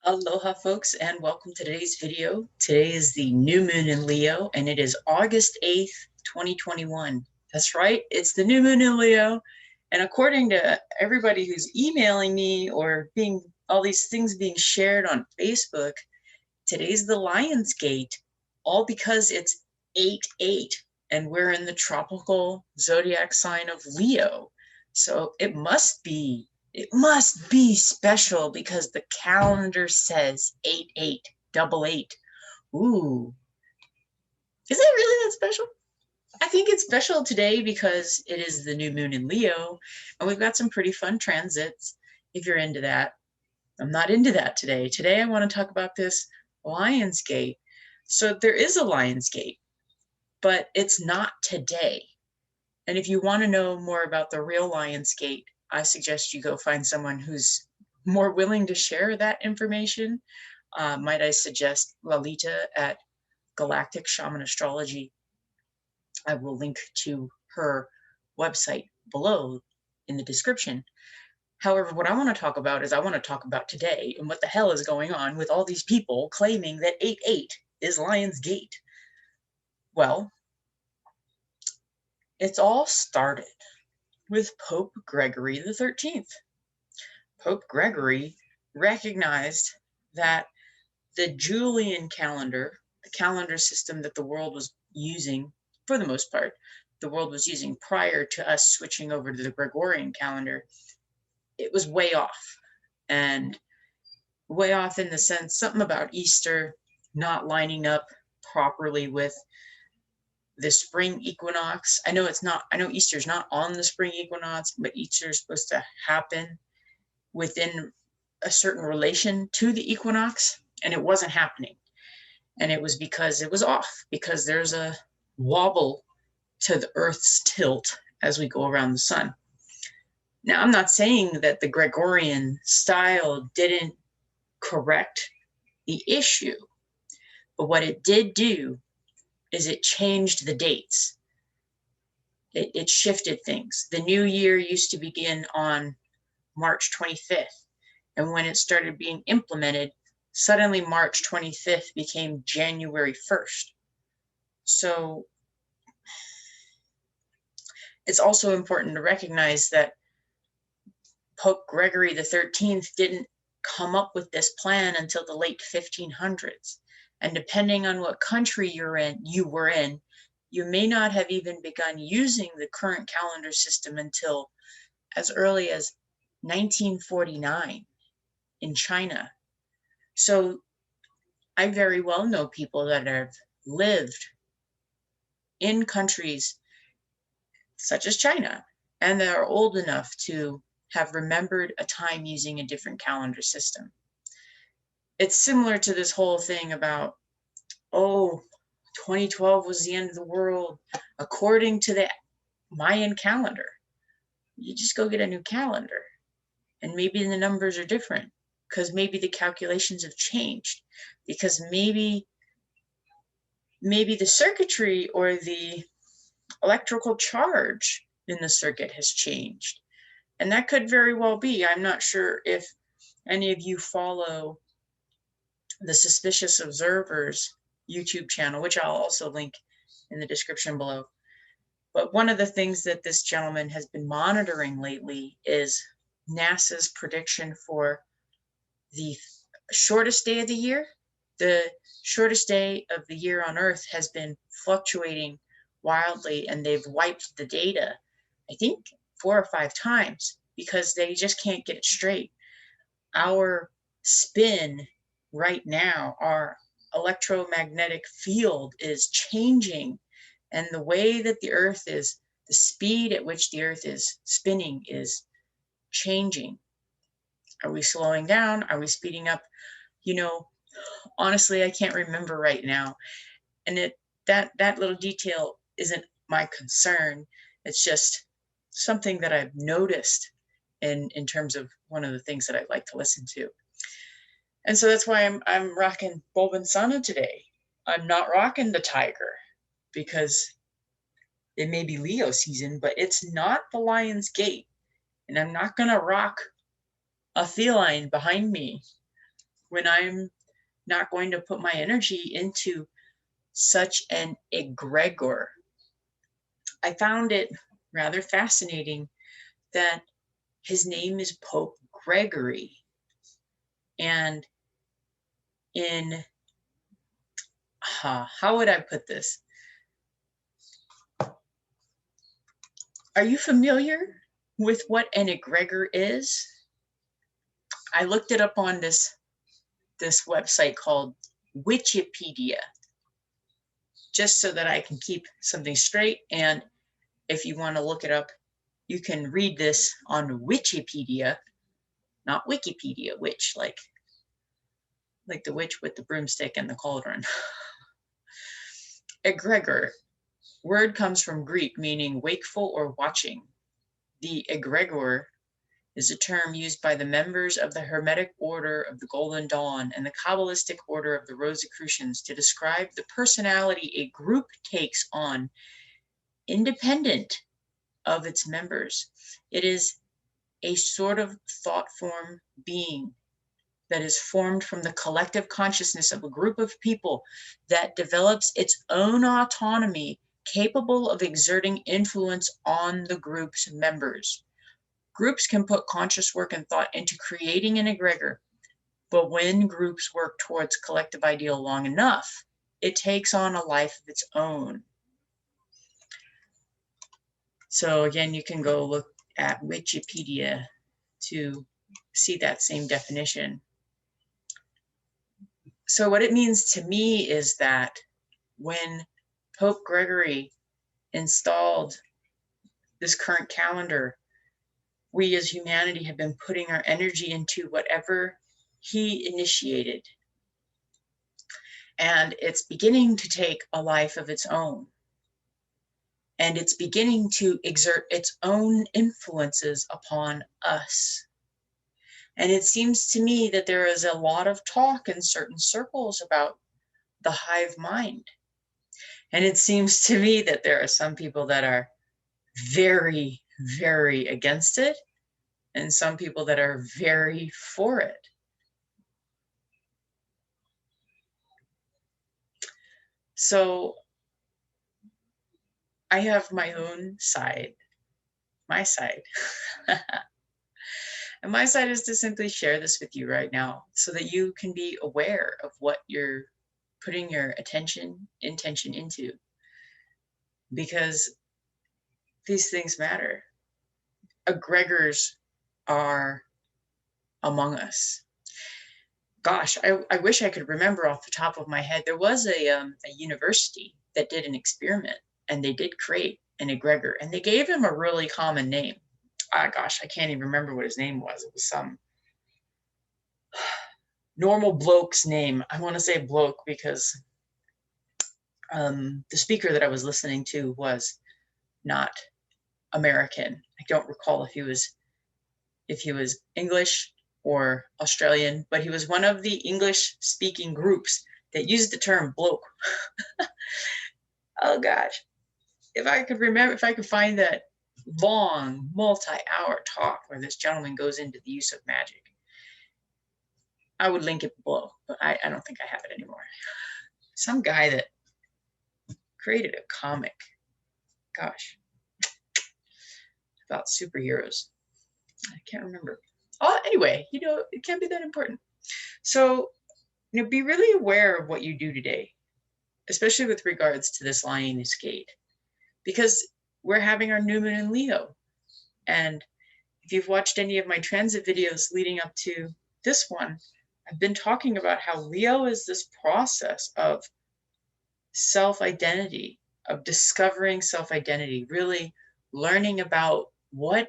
Aloha folks, and welcome to today's video. Today is the new moon in Leo, and it is August 8th, 2021. That's right, it's the new moon in Leo. And according to everybody who's emailing me or all these things being shared on Facebook, today's the Lion's Gate, all because it's 8/8, and we're in the tropical zodiac sign of Leo. So it must be special because the calendar says 8888. Ooh, is it really that special? I think it's special today because it is the new moon in Leo, and we've got some pretty fun transits if you're into that. I'm not into that today. Today I want to talk about this Lion's Gate. So there is a Lion's Gate, but it's not today. And if you want to know more about the real Lion's Gate, I suggest you go find someone who's more willing to share that information. Might I suggest Lalita at Galactic Shaman Astrology. I will link to her website below in the description. However, what I want to talk about is I want to talk about today and what the hell is going on with all these people claiming that 8/8 is Lion's Gate. Well, it's all started with Pope Gregory XIII. Pope Gregory recognized that the Julian calendar, the calendar system that the world was using, for the most part, the world was using prior to us switching over to the Gregorian calendar, it was way off. And way off in the sense, something about Easter not lining up properly with the spring equinox. I know Easter's not on the spring equinox, but Easter is supposed to happen within a certain relation to the equinox, and it wasn't happening. And it was because it was off, because there's a wobble to the Earth's tilt as we go around the sun. Now, I'm not saying that the Gregorian style didn't correct the issue, but what it did do is it changed the dates. It shifted things. The new year used to begin on March 25th. And when it started being implemented, suddenly March 25th became January 1st. So it's also important to recognize that Pope Gregory XIII didn't come up with this plan until the late 1500s. And depending on what country you were in, you may not have even begun using the current calendar system until as early as 1949 in China. So I very well know people that have lived in countries such as China, and that are old enough to have remembered a time using a different calendar system. It's similar to this whole thing about, 2012 was the end of the world according to the Mayan calendar. You just go get a new calendar, and maybe the numbers are different, because maybe the calculations have changed, because maybe the circuitry or the electrical charge in the circuit has changed. And that could very well be. I'm not sure if any of you follow the Suspicious Observers YouTube channel, which I'll also link in the description below. But one of the things that this gentleman has been monitoring lately is NASA's prediction for the shortest day of the year. The shortest day of the year on Earth has been fluctuating wildly, and they've wiped the data, I think 4 or 5 times, because they just can't get it straight. Our spin right now, our electromagnetic field is changing, and the way that the Earth is, the speed at which the Earth is spinning is changing. Are we slowing down? Are we speeding up? Honestly, I can't remember right now. And that little detail isn't my concern. It's just something that I've noticed in terms of one of the things that I like to listen to. And so that's why I'm rocking Bobinsana today. I'm not rocking the tiger, because it may be Leo season, but it's not the Lion's Gate. And I'm not going to rock a feline behind me when I'm not going to put my energy into such an egregore. I found it rather fascinating that his name is Pope Gregory. And in, how would I put this? Are you familiar with what an egregore is? I looked it up on this website called Wikipedia, just so that I can keep something straight. And if you want to look it up, you can read this on Wikipedia, not Wikipedia, witch, like the witch with the broomstick and the cauldron. Egregore, word comes from Greek meaning wakeful or watching. The egregore is a term used by the members of the Hermetic Order of the Golden Dawn and the Kabbalistic Order of the Rosicrucians to describe the personality a group takes on independent of its members. It is a sort of thought form being that is formed from the collective consciousness of a group of people that develops its own autonomy, capable of exerting influence on the group's members. Groups can put conscious work and thought into creating an egregore, but when groups work towards collective ideal long enough, it takes on a life of its own. So again, you can go look at Wikipedia to see that same definition. So what it means to me is that when Pope Gregory installed this current calendar, we as humanity have been putting our energy into whatever he initiated. And it's beginning to take a life of its own. And it's beginning to exert its own influences upon us. And it seems to me that there is a lot of talk in certain circles about the hive mind. And it seems to me that there are some people that are very, very against it, and some people that are very for it. So I have my own side, my side. And my side is to simply share this with you right now so that you can be aware of what you're putting your intention into, because these things matter. Egregores are among us. Gosh, I wish I could remember off the top of my head. There was a university that did an experiment, and they did create an egregore, and they gave him a really common name. Gosh, I can't even remember what his name was. It was some normal bloke's name. I want to say bloke because the speaker that I was listening to was not American. I don't recall if he was English or Australian, but he was one of the English-speaking groups that used the term bloke. Oh gosh, if I could find that long, multi-hour talk where this gentleman goes into the use of magic, I would link it below, but I don't think I have it anymore. Some guy that created a comic, gosh, about superheroes. I can't remember. Oh, anyway, it can't be that important. So, be really aware of what you do today, especially with regards to this Lioness Gate, because we're having our new moon in Leo. And if you've watched any of my transit videos leading up to this one, I've been talking about how Leo is this process of self-identity, of discovering self-identity, really learning about what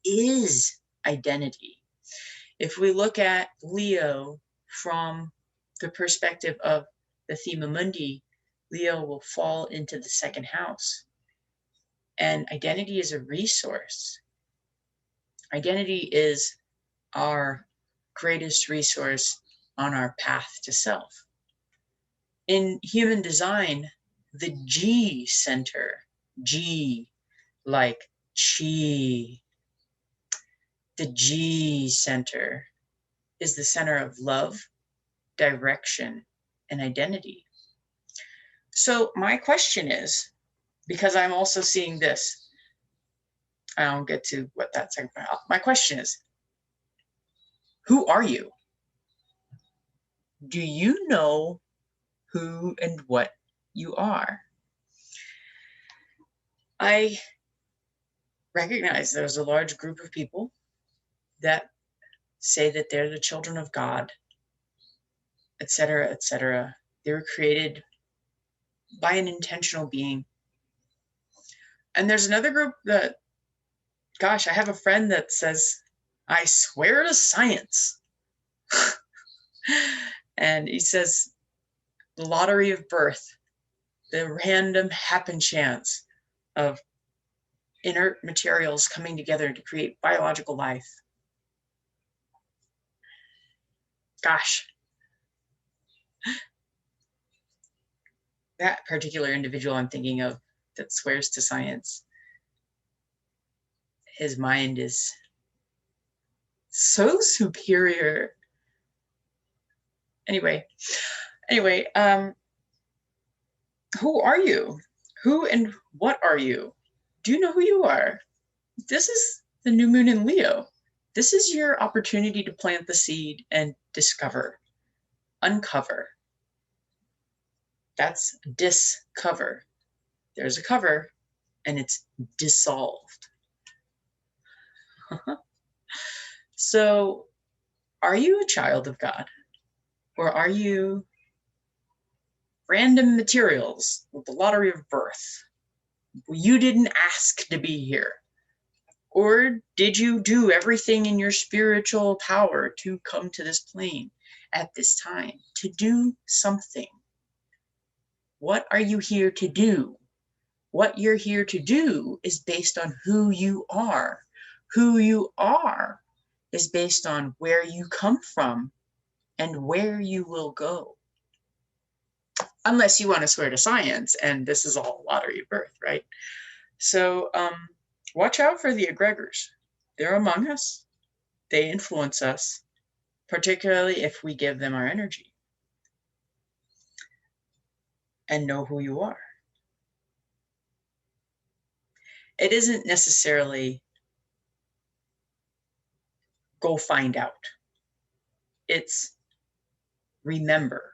is identity. If we look at Leo from the perspective of the Thema Mundi, Leo will fall into the second house. And identity is a resource. Identity is our greatest resource on our path to self. In human design, the G center, G like chi, the G center is the center of love, direction, and identity. So my question is, because I'm also seeing this, I don't get to what that's about. My question is, who are you? Do you know who and what you are? I recognize there's a large group of people that say that they're the children of God, etc., etc. They were created by an intentional being. And there's another group that, gosh, I have a friend that says, I swear to science. And he says, the lottery of birth, the random happen chance of inert materials coming together to create biological life. Gosh, that particular individual I'm thinking of that swears to science, his mind is so superior. Anyway, who are you? Who and what are you? Do you know who you are? This is the new moon in Leo. This is your opportunity to plant the seed and discover, uncover. That's discover. There's a cover and it's dissolved. So, are you a child of God? Or are you random materials with the lottery of birth? You didn't ask to be here. Or did you do everything in your spiritual power to come to this plane at this time to do something? What are you here to do? What you're here to do is based on who you are. Who you are is based on where you come from and where you will go. Unless you want to swear to science, and this is all lottery of birth, right? So watch out for the egregores. They're among us. They influence us, particularly if we give them our energy. And know who you are. It isn't necessarily go find out. It's remember.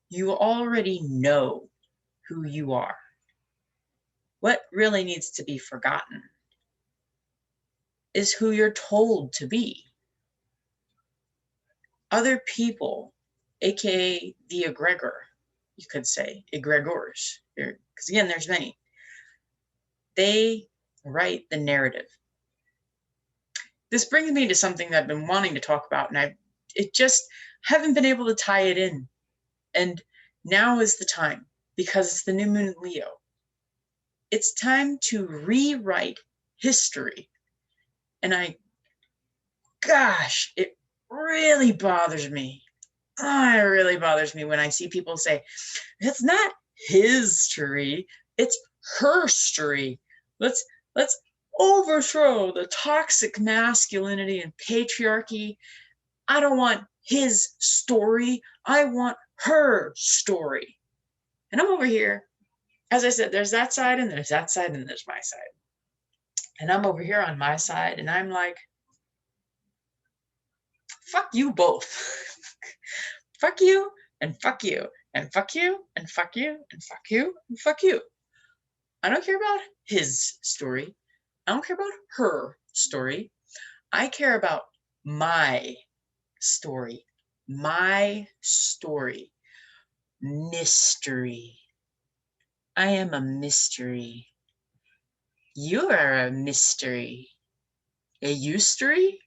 You already know who you are. What really needs to be forgotten is who you're told to be. Other people, aka the egregore, you could say, egregores, because again, there's many. They write the narrative. This brings me to something that I've been wanting to talk about, and I just haven't been able to tie it in. And now is the time, because it's the new moon in Leo. It's time to rewrite history. And gosh, it really bothers me. Oh, it really bothers me when I see people say, it's not his story, it's her story. Let's overthrow the toxic masculinity and patriarchy. I don't want his story. I want her story. And I'm over here. As I said, there's that side and there's that side and there's my side. And I'm over here on my side and I'm like, fuck you both. Fuck you and fuck you and fuck you and fuck you and fuck you and fuck you. I don't care about his story. I don't care about her story. I care about my story. My story. Mystery. I am a mystery. You are a mystery. A eustery?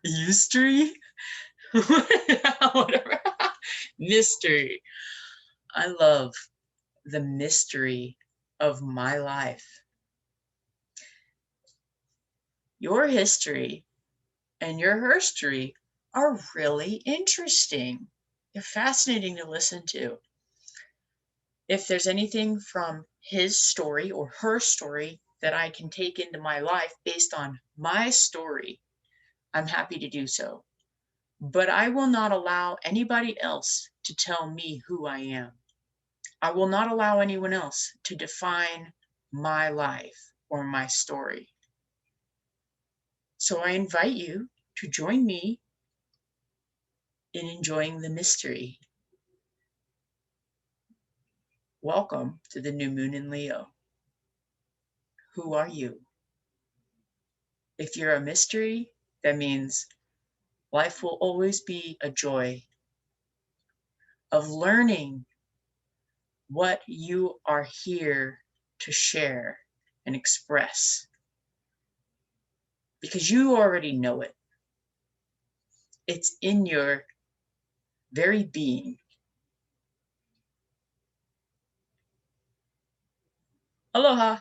Eustery? Whatever. Mystery. I love the mystery of my life. Your history and your herstory are really interesting. They're fascinating to listen to. If there's anything from his story or her story that I can take into my life based on my story, I'm happy to do so. but I will not allow anybody else to tell me who I am. I will not allow anyone else to define my life or my story. So I invite you to join me in enjoying the mystery. Welcome to the new moon in Leo. Who are you? If you're a mystery, that means life will always be a joy of learning what you are here to share and express, because you already know it. It's in your very being. Aloha.